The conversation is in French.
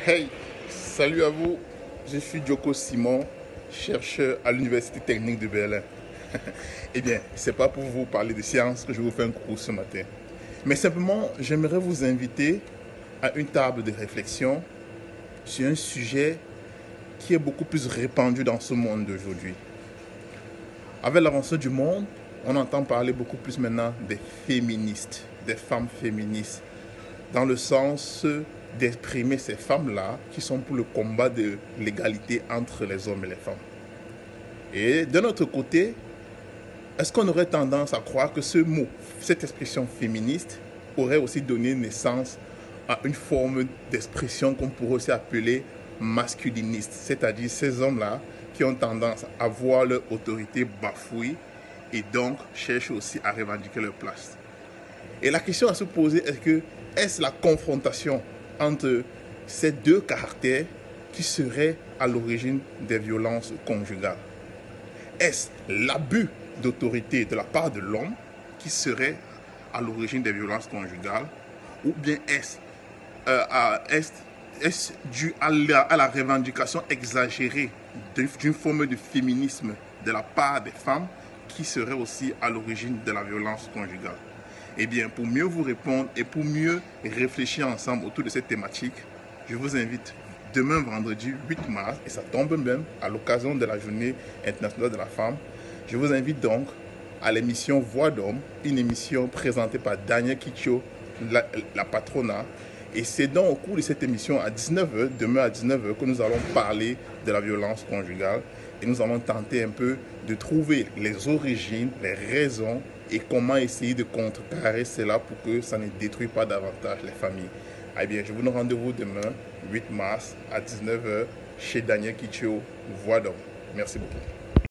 Hey, salut à vous, je suis Djoko Simon, chercheur à l'Université technique de Berlin. Eh bien, c'est pas pour vous parler de science que je vous fais un cours ce matin, mais simplement j'aimerais vous inviter à une table de réflexion sur un sujet qui est beaucoup plus répandu dans ce monde d'aujourd'hui. Avec l'avancée du monde, on entend parler beaucoup plus maintenant des féministes, des femmes féministes, dans le sens d'exprimer ces femmes-là qui sont pour le combat de l'égalité entre les hommes et les femmes. Et de notre côté, est-ce qu'on aurait tendance à croire que ce mot, cette expression féministe, aurait aussi donné naissance à une forme d'expression qu'on pourrait aussi appeler masculiniste, c'est-à-dire ces hommes-là qui ont tendance à voir leur autorité bafouée et donc cherchent aussi à revendiquer leur place. Et la question à se poser est-ce la confrontation entre ces deux caractères qui serait à l'origine des violences conjugales? Est-ce l'abus d'autorité de la part de l'homme qui serait à l'origine des violences conjugales? Ou bien est-ce dû à la revendication exagérée d'une forme de féminisme de la part des femmes qui serait aussi à l'origine de la violence conjugale? Eh bien, pour mieux vous répondre et pour mieux réfléchir ensemble autour de cette thématique, je vous invite demain vendredi 8 mars, et ça tombe même à l'occasion de la Journée internationale de la femme. Je vous invite donc à l'émission Voix d'homme, une émission présentée par Daniel Kitcho, la patronat. Et c'est donc au cours de cette émission à 19h, demain à 19h, que nous allons parler de la violence conjugale. Et nous allons tenter un peu de trouver les origines, les raisons et comment essayer de contrecarrer cela pour que ça ne détruise pas davantage les familles. Eh bien, je vous donne rendez-vous demain, 8 mars, à 19h, chez Daniel Kitcho, Voix d'homme. Merci beaucoup.